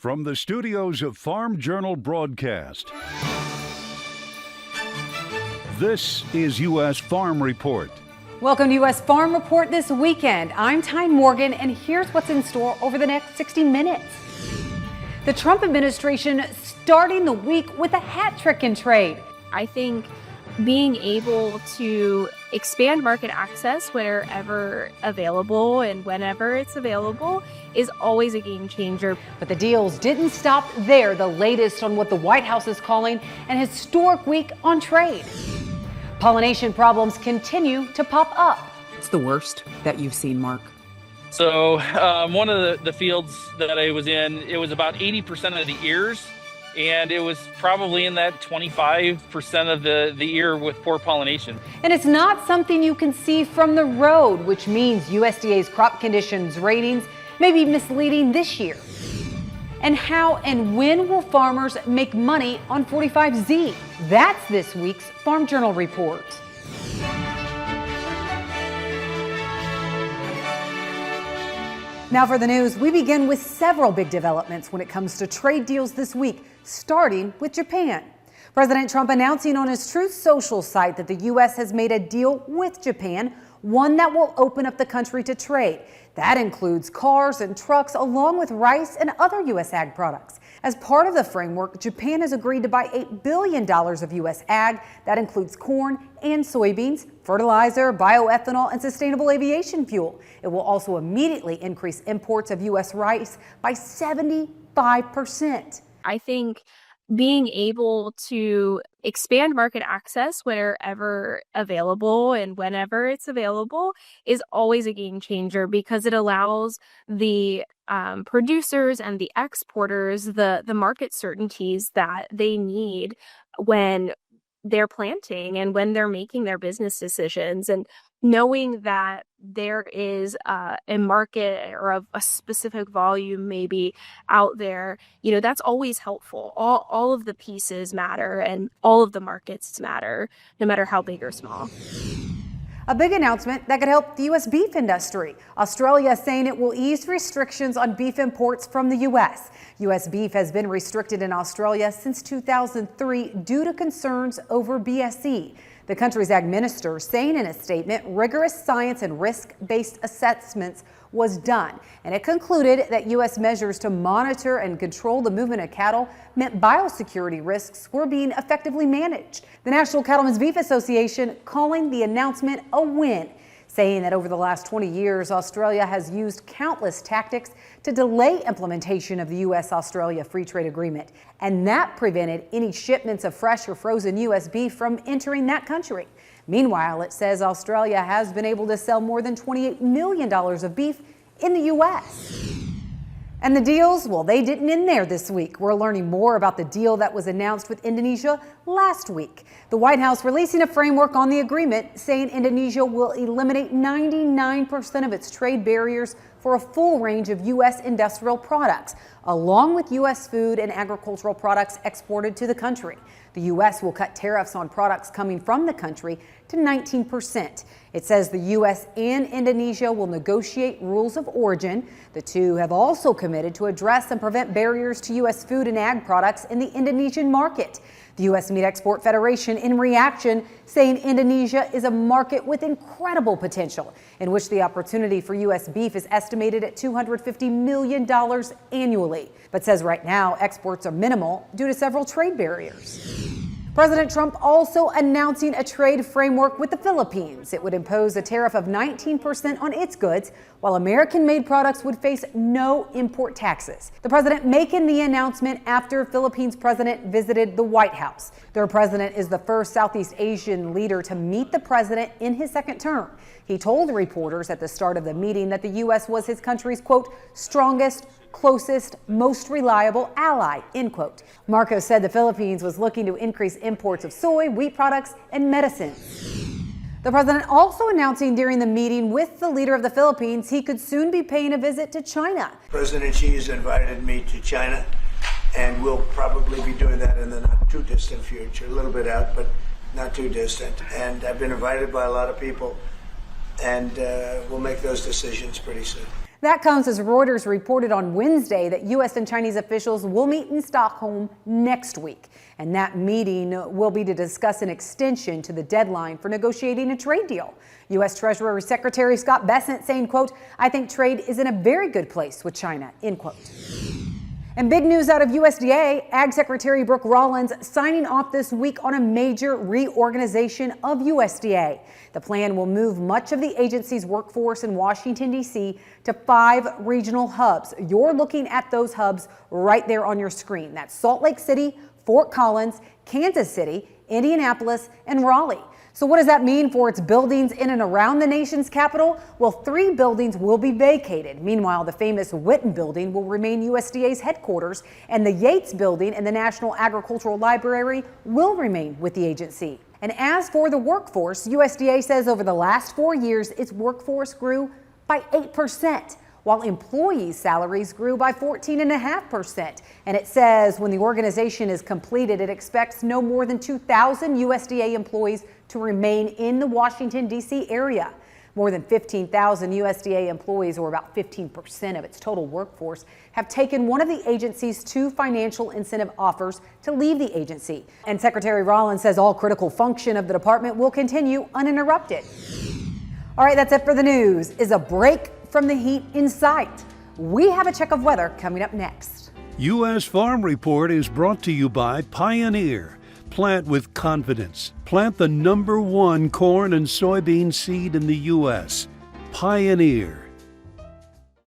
From the studios of Farm Journal Broadcast, this is U.S. Farm Report. Welcome to U.S. Farm Report this weekend. I'm Tyne Morgan, and here's what's in store over the next 60 minutes. The Trump administration starting the week with a hat trick in trade. I think being able to expand market access wherever available and whenever it's available is always a game changer. But the deals didn't stop there. The latest on what the White House is calling an historic week on trade. Pollination problems continue to pop up. It's the worst that you've seen, Mark. So one of the fields that I was in, it was about 80% of the ears, and it was probably in that 25% of the ear with poor pollination. And it's not something you can see from the road, which means USDA's crop conditions ratings may be misleading this year. And how and when will farmers make money on 45Z? That's this week's Farm Journal Report. Now for the news, we begin with several big developments when it comes to trade deals this week, starting with Japan. President Trump announcing on his Truth Social site that the U.S. has made a deal with Japan, one that will open up the country to trade. That includes cars and trucks, along with rice and other U.S. ag products. As part of the framework, Japan has agreed to buy $8 billion of U.S. ag. That includes corn and soybeans, fertilizer, bioethanol, and sustainable aviation fuel. It will also immediately increase imports of U.S. rice by 75%. I think being able to expand market access wherever available and whenever it's available is always a game changer, because it allows the producers and the exporters the market certainties that they need when they're planting and when they're making their business decisions, and knowing that there is a market or a specific volume maybe out there, that's always helpful. All of the pieces matter and all of the markets matter, no matter how big or small. A big announcement that could help the U.S. beef industry. Australia saying it will ease restrictions on beef imports from the U.S. U.S. beef has been restricted in Australia since 2003 due to concerns over BSE. The country's ag minister saying in a statement rigorous science and risk-based assessments was done, and it concluded that U.S. measures to monitor and control the movement of cattle meant biosecurity risks were being effectively managed. The National Cattlemen's Beef Association calling the announcement a win, saying that over the last 20 years, Australia has used countless tactics to delay implementation of the U.S.-Australia Free Trade Agreement, and that prevented any shipments of fresh or frozen U.S. beef from entering that country. Meanwhile, it says Australia has been able to sell more than $28 million of beef in the U.S. And the deals, well, they didn't end there this week. We're learning more about the deal that was announced with Indonesia last week. The White House releasing a framework on the agreement saying Indonesia will eliminate 99% of its trade barriers for a full range of U.S. industrial products, along with U.S. food and agricultural products exported to the country. The U.S. will cut tariffs on products coming from the country to 19%. It says the U.S. and Indonesia will negotiate rules of origin. The two have also committed to address and prevent barriers to U.S. food and ag products in the Indonesian market. The U.S. Meat Export Federation, in reaction, saying Indonesia is a market with incredible potential, in which the opportunity for U.S. beef is estimated at $250 million annually, but says right now exports are minimal due to several trade barriers. President Trump also announcing a trade framework with the Philippines. It would impose a tariff of 19% on its goods, while American-made products would face no import taxes. The president making the announcement after Philippines president visited the White House. Their president is the first Southeast Asian leader to meet the president in his second term. He told reporters at the start of the meeting that the U.S. was his country's, quote, strongest, closest, most reliable ally, end quote. Marcos said the Philippines was looking to increase imports of soy, wheat products, and medicines. The president also announcing during the meeting with the leader of the Philippines he could soon be paying a visit to China. President Xi has invited me to China, and we'll probably be doing that in the not too distant future, a little bit out, but not too distant. And I've been invited by a lot of people, and we'll make those decisions pretty soon. That comes as Reuters reported on Wednesday that U.S. and Chinese officials will meet in Stockholm next week. And that meeting will be to discuss an extension to the deadline for negotiating a trade deal. U.S. Treasury Secretary Scott Bessent saying, quote, "I think trade is in a very good place with China," end quote. And big news out of USDA, Ag Secretary Brooke Rollins signing off this week on a major reorganization of USDA. The plan will move much of the agency's workforce in Washington, D.C. to 5 regional hubs. You're looking at those hubs right there on your screen. That's Salt Lake City, Fort Collins, Kansas City, Indianapolis, and Raleigh. So what does that mean for its buildings in and around the nation's capital? Well, 3 buildings will be vacated. Meanwhile, the famous Witten building will remain USDA's headquarters, and the Yates building and the National Agricultural Library will remain with the agency. And as for the workforce, USDA says over the last 4 years, its workforce grew by 8%. While employees' salaries grew by 14.5%. And it says when the organization is completed, it expects no more than 2,000 USDA employees to remain in the Washington, D.C. area. More than 15,000 USDA employees, or about 15% of its total workforce, have taken one of the agency's 2 financial incentive offers to leave the agency. And Secretary Rollins says all critical function of the department will continue uninterrupted. All right, that's it for the news. Is a break from the heat in sight? We have a check of weather coming up next. U.S. Farm Report is brought to you by Pioneer. Plant with confidence. Plant the #1 corn and soybean seed in the U.S. Pioneer.